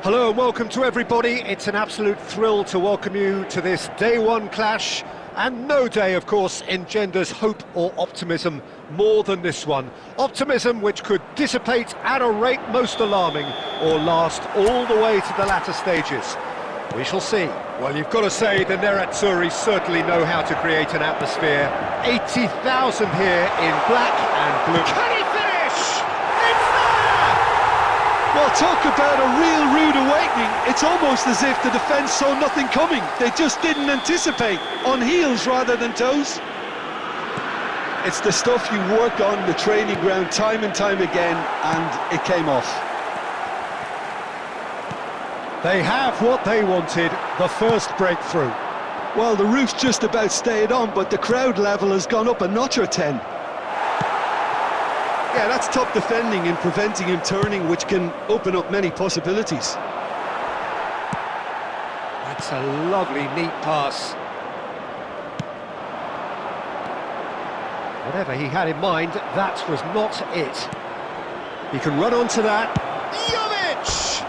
Hello and welcome to everybody. It's an absolute thrill to welcome you to this day one clash, and no day, of course, engenders hope or optimism more than this one. Optimism which could dissipate at a rate most alarming or last all the way to the latter stages. We shall see. Well, you've got to say the Nerazzurri certainly know how to create an atmosphere. 80,000 here in black and blue. Can he finish? It's there! Well, talk about a real rude awakening. It's almost as if the defence saw nothing coming. They just didn't anticipate. On heels rather than toes. It's the stuff you work on the training ground time and time again, and it came off. They have what they wanted, the first breakthrough. Well, the roof's just about stayed on, but the crowd level has gone up a notch or 10. Yeah, that's top defending and preventing him turning, which can open up many possibilities. That's a lovely, neat pass. Whatever he had in mind, that was not it. He can run onto that. Jovic!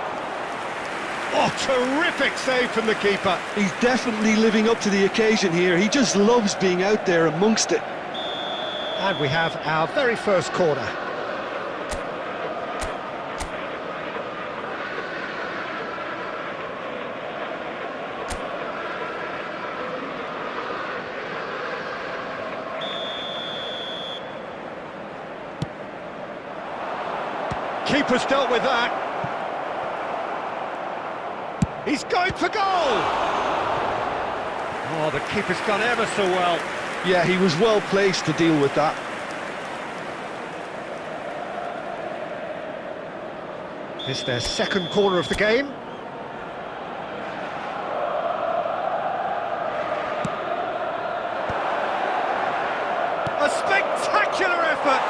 Oh, terrific save from the keeper. He's definitely living up to the occasion here. He just loves being out there amongst it. And we have our very first corner. Keeper's dealt with that. He's going for goal! Oh, the keeper's done ever so well. Yeah, he was well placed to deal with that. This is their second corner of the game. A spectacular effort!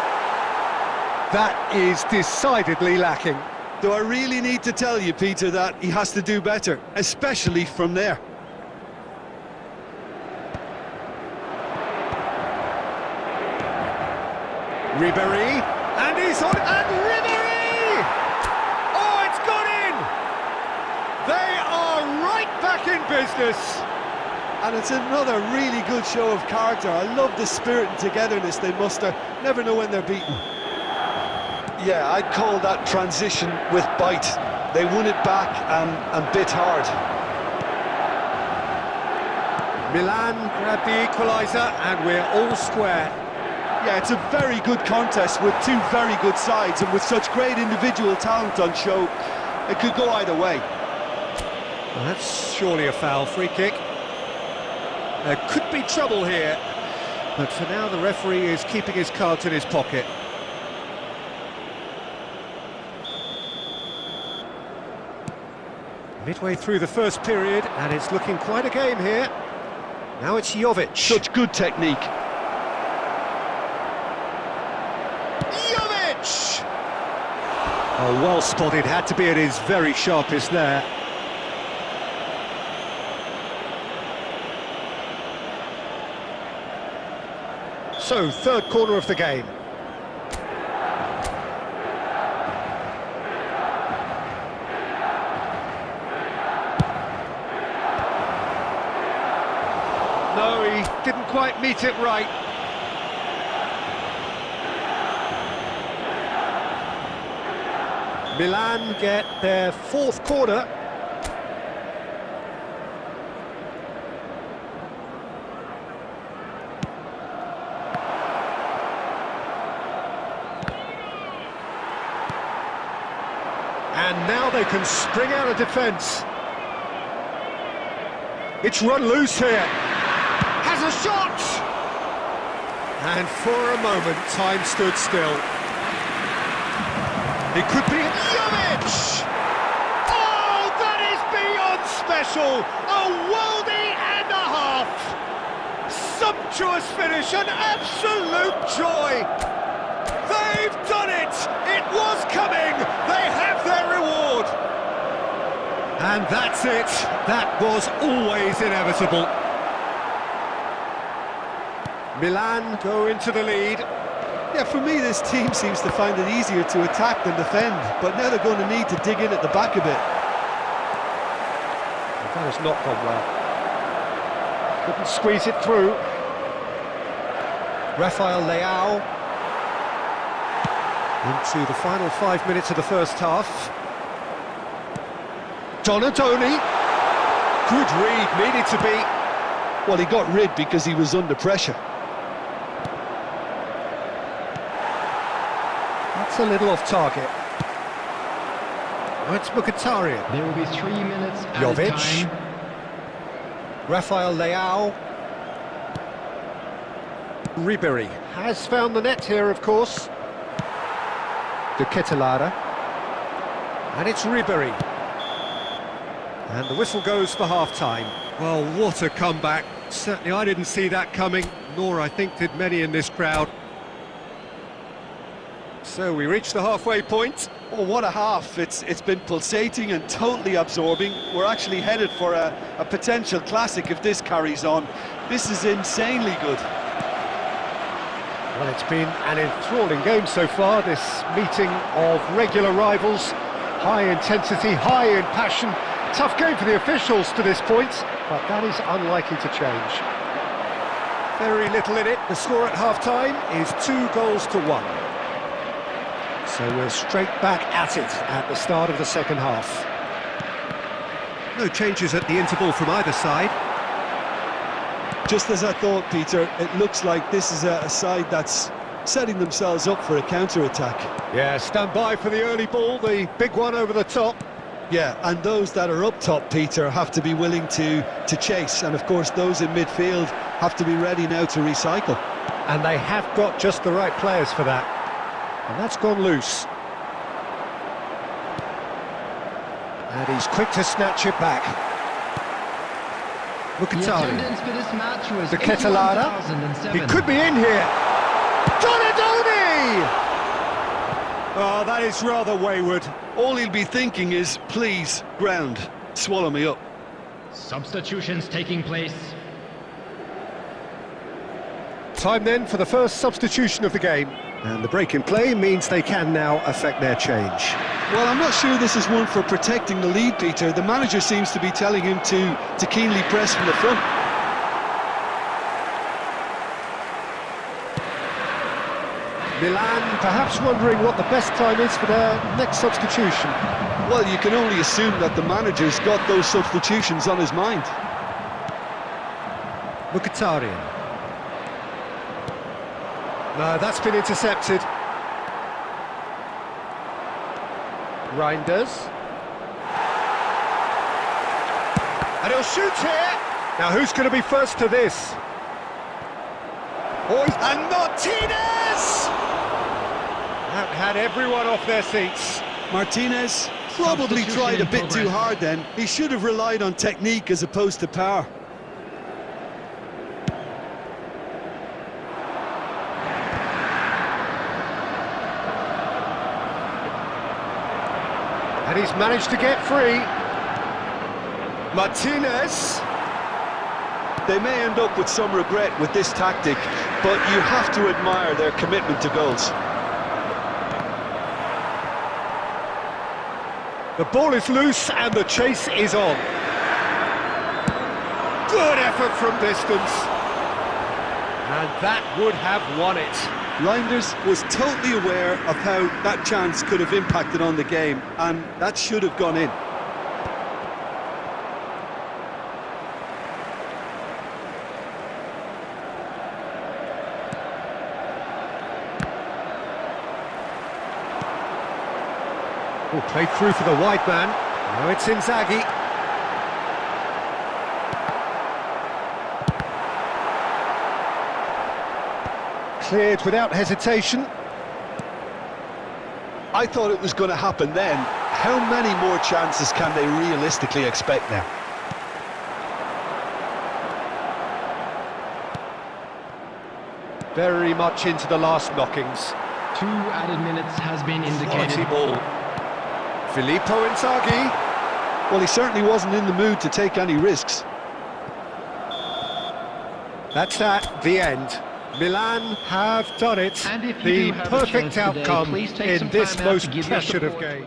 That is decidedly lacking. Do I really need to tell you, Peter, that he has to do better, especially from there? Ribéry, and he's on, and Ribéry! Oh, it's gone in! They are right back in business. And it's another really good show of character. I love the spirit and togetherness they muster. Never know when they're beaten. Yeah, I'd call that transition with bite. They won it back and bit hard. Milan grabbed the equaliser, and we're all square. Yeah, it's a very good contest with two very good sides, and with such great individual talent on show, it could go either way. Well, that's surely a foul. Free kick. There could be trouble here, but for now the referee is keeping his cards in his pocket. Midway through the first period, and it's looking quite a game here. Now it's Jovic. Such good technique. Jovic! Oh, well spotted, had to be at his very sharpest there. So, third corner of the game. No, he didn't quite meet it right. Milan get their fourth corner. And now they can spring out of defence. It's run loose here. Has a shot! And for a moment, time stood still. It could be Jovic! Oh, that is beyond special! A worldie and a half! Sumptuous finish, an absolute joy! They've done it! It was coming! They have their reward! And that's it! That was always inevitable. Milan go into the lead. Yeah, for me, this team seems to find it easier to attack than defend, but now they're going to need to dig in at the back a bit. That has not gone well. Couldn't squeeze it through. Rafael Leao. Into the final 5 minutes of the first half. Donadoni. Good read, needed to be. Well, he got rid because he was under pressure. That's a little off target. Oh, it's Mkhitaryan. There will be 3 minutes added Jovic. time. Rafael Leao. Ribéry has found the net here, of course. De Ketelaere. And it's Ribéry. And the whistle goes for half-time. Well, what a comeback. Certainly I didn't see that coming, nor I think did many in this crowd. So we reach the halfway point. Oh, what a half. It's been pulsating and totally absorbing. We're actually headed for a potential classic if this carries on. This is insanely good. Well, it's been an enthralling game so far, this meeting of regular rivals. High intensity, high in passion. Tough game for the officials to this point, but that is unlikely to change. Very little in it. The score at half-time is 2-1. So we're straight back at it at the start of the second half. No changes at the interval from either side. Just as I thought, Peter, it looks like this is a side that's setting themselves up for a counter-attack. Yeah, stand by for the early ball, the big one over the top. Yeah, and those that are up top, Peter, have to be willing to chase, and of course those in midfield have to be ready now to recycle. And they have got just the right players for that. And that's gone loose. And he's quick to snatch it back. Mkhitaryan. De Ketelaere. He could be in here. Donadoni! Oh, that is rather wayward. All he'll be thinking is, please, ground, swallow me up. Substitutions taking place. Time then for the first substitution of the game. And the break in play means they can now affect their change. Well, I'm not sure this is one for protecting the lead, Peter. The manager seems to be telling him to keenly press from the front. Milan perhaps wondering what the best time is for their next substitution. Well, you can only assume that the manager's got those substitutions on his mind. Mkhitaryan. No, that's been intercepted. Reinders. And he'll shoot here. Now, who's going to be first to this? And Martinez! That had everyone off their seats. Martinez probably tried a bit too hard then. He should have relied on technique as opposed to power. And he's managed to get free. Martinez. They may end up with some regret with this tactic, but you have to admire their commitment to goals. The ball is loose and the chase is on. Good effort from distance. And that would have won it. Reinders was totally aware of how that chance could have impacted on the game, and that should have gone in. Oh, played through for the wide man. Now it's Inzaghi. Cleared without hesitation. I thought it was going to happen then. How many more chances can they realistically expect now? Very much into the last knockings. 2 added minutes has been indicated. Quality ball. Filippo Inzaghi. Well, he certainly wasn't in the mood to take any risks. That's that, the end. Milan have done it. And if you the do have a perfect chance today, outcome please take in some this time out most to give your passionate support. game.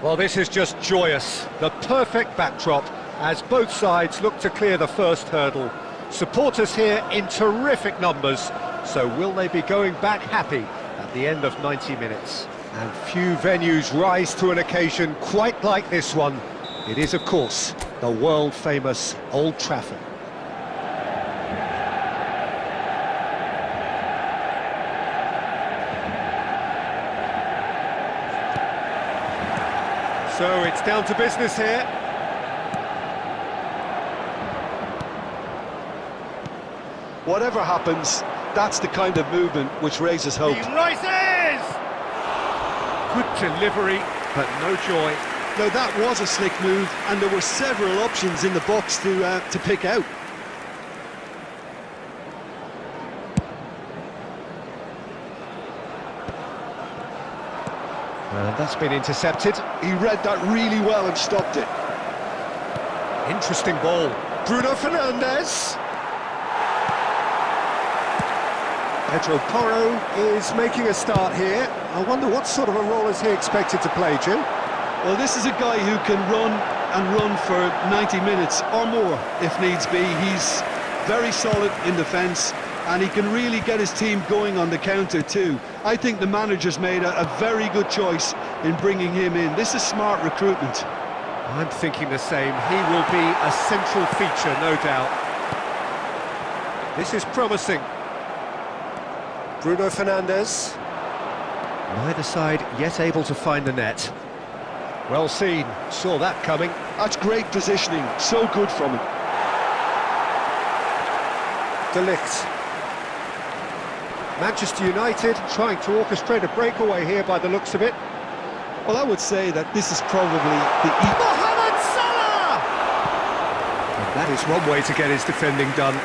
Well, this is just joyous. The perfect backdrop as both sides look to clear the first hurdle. Supporters here in terrific numbers, so will they be going back happy at the end of 90 minutes? And few venues rise to an occasion quite like this one. It is, of course, the world-famous Old Trafford. So it's down to business here. Whatever happens, that's the kind of movement which raises hope. He rises! Good delivery, but no joy. No, that was a slick move, and there were several options in the box to pick out. And that's been intercepted. He read that really well and stopped it. Interesting ball. Bruno Fernandes. Pedro Porro is making a start here. I wonder what sort of a role is he expected to play, Jim? Well, this is a guy who can run and run for 90 minutes or more if needs be. He's very solid in defence, and he can really get his team going on the counter too. I think the manager's made a very good choice in bringing him in. This is smart recruitment. I'm thinking the same. He will be a central feature, no doubt. This is promising. Bruno Fernandes. Neither side yet able to find the net. Well seen, saw that coming. That's great positioning, so good from him. De Ligt. Manchester United trying to orchestrate a breakaway here by the looks of it. Well, I would say that this is probably the... Mohamed Salah! And that is one way to get his defending done.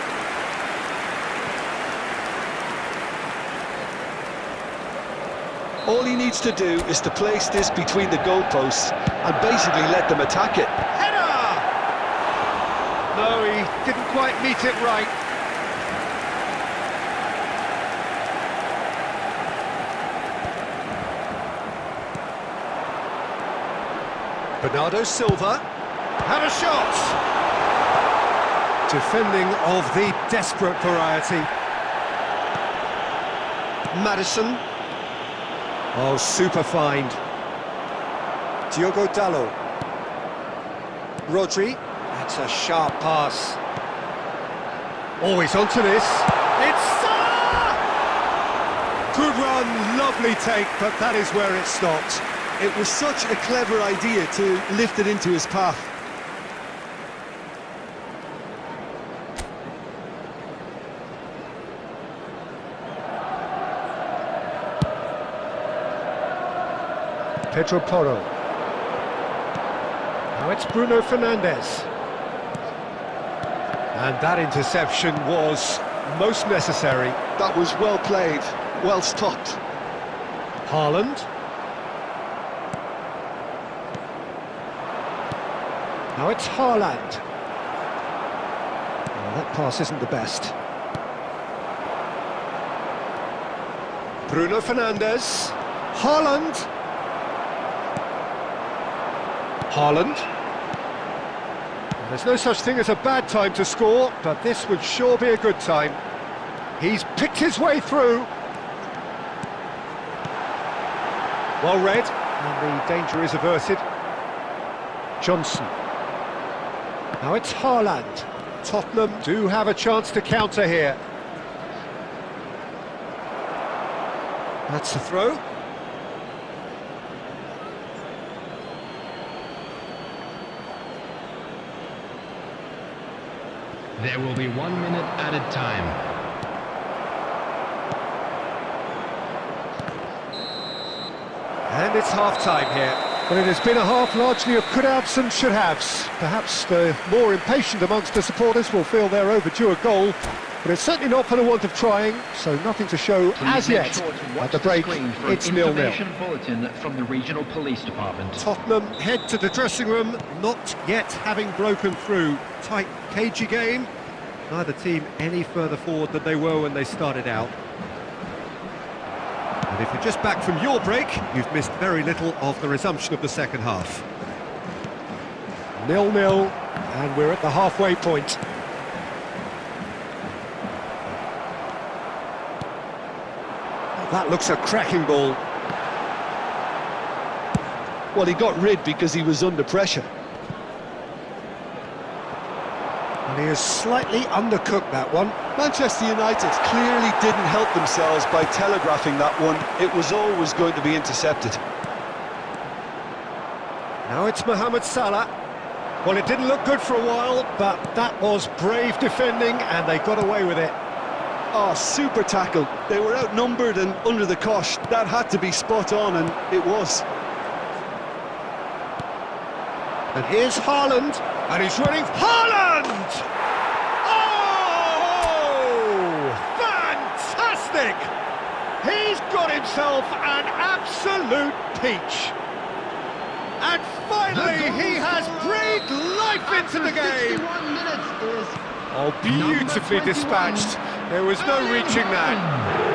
All he needs to do is to place this between the goalposts and basically let them attack it. Header! No, he didn't quite meet it right. Bernardo Silva. Have a shot! Defending of the desperate variety. Maddison. Oh, super find. Diogo Dalot. Rodri. That's a sharp pass. Oh, he's onto this. It's Salah! Good run, lovely take, but that is where it stopped. It was such a clever idea to lift it into his path. Pedro Porro. Now it's Bruno Fernandes. And that interception was most necessary. That was well played, well stopped. Haaland. Now it's Haaland. Oh, that pass isn't the best. Bruno Fernandes. Haaland. Haaland. There's no such thing as a bad time to score, but this would sure be a good time. He's picked his way through. Well read, and the danger is averted. Johnson. Now it's Haaland. Tottenham do have a chance to counter here. That's the throw. There will be 1 minute added time. And it's half-time here. Well, it has been a half largely of could-haves and should-haves. Perhaps the more impatient amongst the supporters will feel they're overdue a goal, but it's certainly not for the want of trying, so nothing to show as yet. At the break, it's 0-0. Bulletin from the regional police department. Tottenham head to the dressing room, not yet having broken through. Tight, cagey game. Neither team any further forward than they were when they started out. And if you're just back from your break, you've missed very little of the resumption of the second half. 0-0, and we're at the halfway point. That looks a cracking ball. Well, he got rid because he was under pressure. And he has slightly undercooked that one. Manchester United clearly didn't help themselves by telegraphing that one. It was always going to be intercepted. Now it's Mohamed Salah. Well, it didn't look good for a while, but that was brave defending, and they got away with it. Oh, super tackle. They were outnumbered and under the cosh. That had to be spot on, and it was. And here's Haaland, and he's running. Haaland! Oh! Fantastic! He's got himself an absolute peach. And finally, he has breathed life into the game. 61 minutes is Oh, beautifully dispatched. There was no reaching that.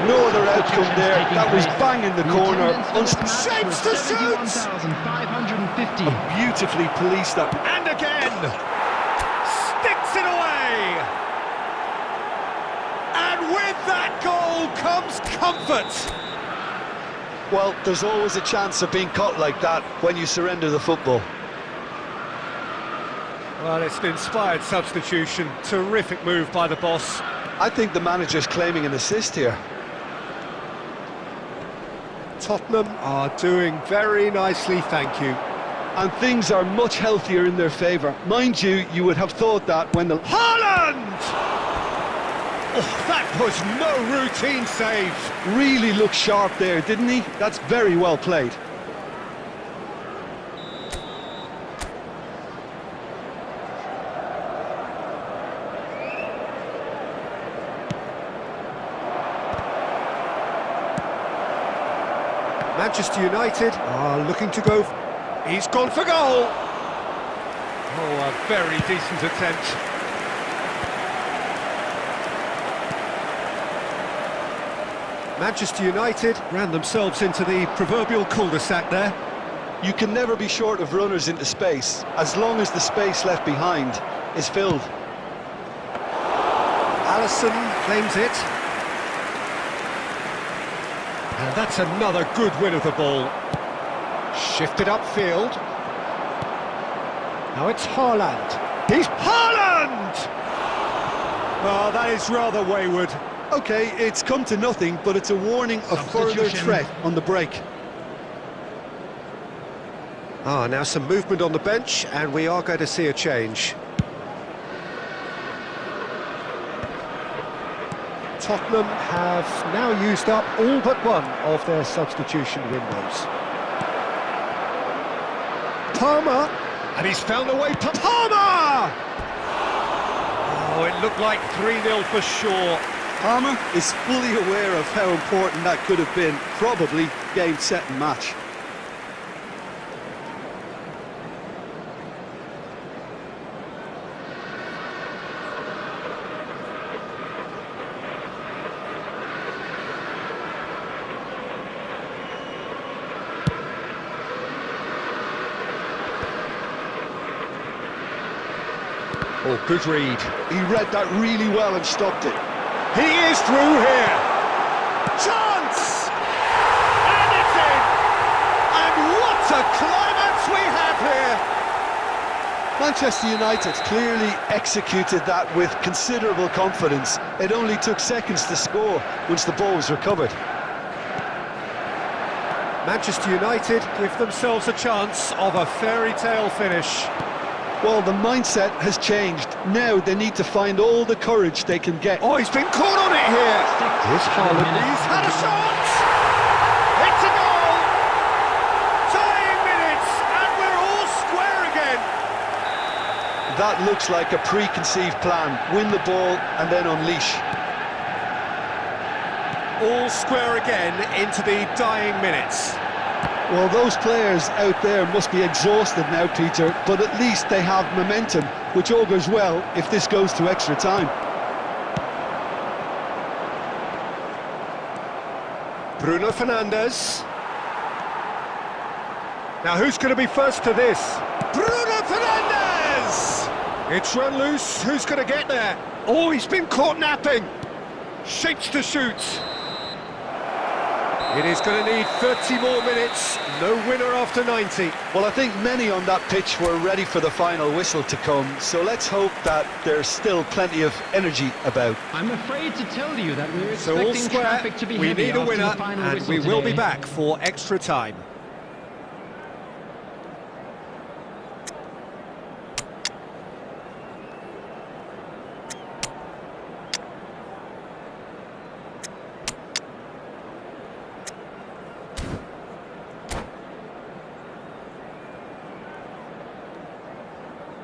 No other outcome there. That was bang in the corner. Shapes to shoot! 71,550. Beautifully policed that. And again! Sticks it away! And with that goal comes comfort. Well, there's always a chance of being caught like that when you surrender the football. Well, it's an inspired substitution. Terrific move by the boss. I think the manager's claiming an assist here. Tottenham are doing very nicely, thank you. And things are much healthier in their favour. Mind you, you would have thought that when the... Haaland! Oh, that was no routine save. Really looked sharp there, didn't he? That's very well played. Manchester United are looking to go. He's gone for goal. Oh, a very decent attempt. Manchester United ran themselves into the proverbial cul-de-sac there. You can never be short of runners into space, as long as the space left behind is filled. Alisson claims it. And that's another good win of the ball. Shifted upfield. Now it's Haaland. He's Haaland! Oh, that is rather wayward. Okay, it's come to nothing, but it's a warning of further Substitution. threat on the break. Now some movement on the bench, and we are going to see a change. Tottenham have now used up all but one of their substitution windows. Palmer, and he's found a way. Palmer! Oh, it looked like 3-0 for sure. Palmer is fully aware of how important that could have been. Probably game, set and match. Oh, good read. He read that really well and stopped it. He is through here. Chance! And it's in! And what a climax we have here! Manchester United clearly executed that with considerable confidence. It only took seconds to score once the ball was recovered. Manchester United give themselves a chance of a fairy tale finish. Well, the mindset has changed. Now they need to find all the courage they can get. Oh, he's been caught on it here. Here's Haaland. He's had a shot. It's a goal. Tying minutes, and we're all square again. That looks like a preconceived plan. Win the ball and then unleash. All square again into the dying minutes. Well, those players out there must be exhausted now, Peter, but at least they have momentum, which augurs well if this goes to extra time. Bruno Fernandes. Now who's going to be first to this? Bruno Fernandes! It's run loose, who's going to get there? Oh, he's been caught napping. Shapes to shoot. It is going to need 30 more minutes, no winner after 90. Well, I think many on that pitch were ready for the final whistle to come, so let's hope that there's still plenty of energy about. I'm afraid to tell you that we're So all expecting square, traffic to be we heavy need a after winner, the final and whistle we will be today. back for extra time.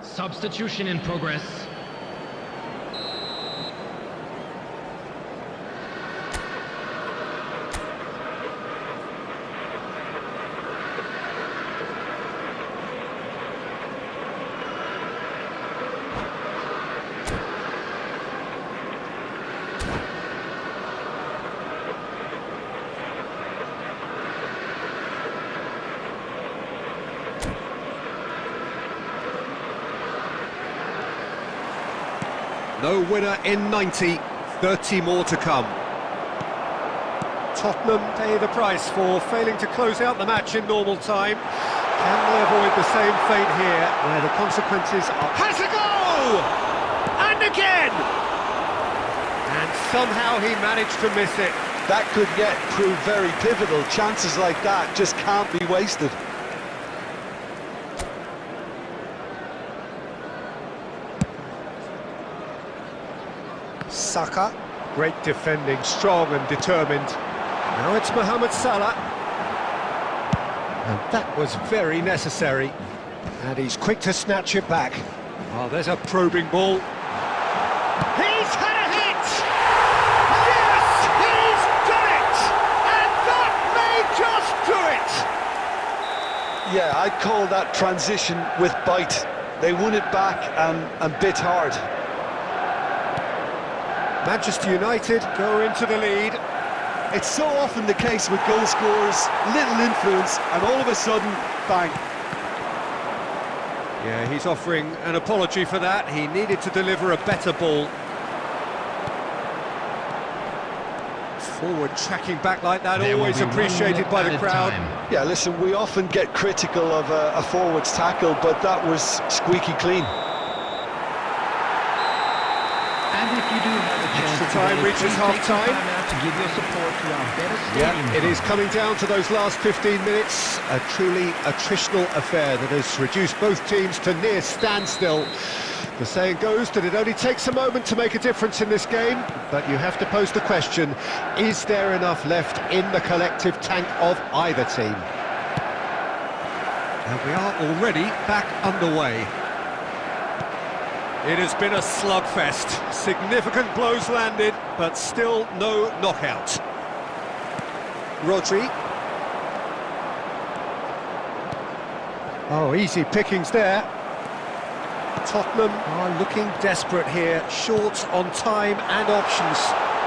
Substitution in progress. No winner in 90, 30 more to come. Tottenham pay the price for failing to close out the match in normal time. Can they avoid the same fate here, where the consequences are... Has a goal! And again! And somehow he managed to miss it. That could yet prove very pivotal. Chances like that just can't be wasted. Saka, great defending, strong and determined. Now it's Mohamed Salah. And that was very necessary. And he's quick to snatch it back. Oh, there's a probing ball. He's had a hit! Yes, he's done it! And that may just do it! Yeah, I'd call that transition with bite. They won it back and bit hard. Manchester United go into the lead. It's so often the case with goal scorers, little influence, and all of a sudden, bang. Yeah, he's offering an apology for that. He needed to deliver a better ball. Forward tracking back like that, There will always be 1 appreciated minute by the added crowd. time. Yeah, listen, we often get critical of a forward's tackle, but that was squeaky clean. And if you do have a chance Extra time today, reaches please take some half-time. time out to give your support to our better stadium. Yeah, it is coming down to those last 15 minutes. A truly attritional affair that has reduced both teams to near standstill. The saying goes that it only takes a moment to make a difference in this game, but you have to pose the question, is there enough left in the collective tank of either team? And we are already back underway. It has been a slugfest. Significant blows landed, but still no knockout. Rodri. Oh, easy pickings there. Tottenham are looking desperate here, short on time and options.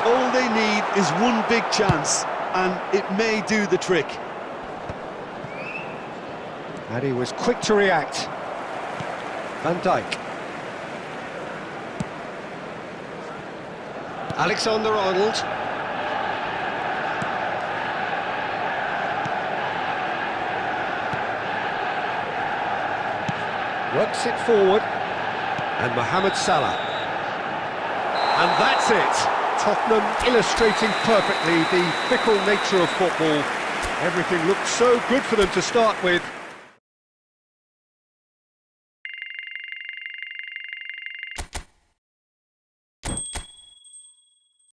All they need is one big chance, and it may do the trick. And he was quick to react. Van Dijk. Alexander-Arnold. Works it forward. And Mohamed Salah. And that's it. Tottenham illustrating perfectly the fickle nature of football. Everything looked so good for them to start with,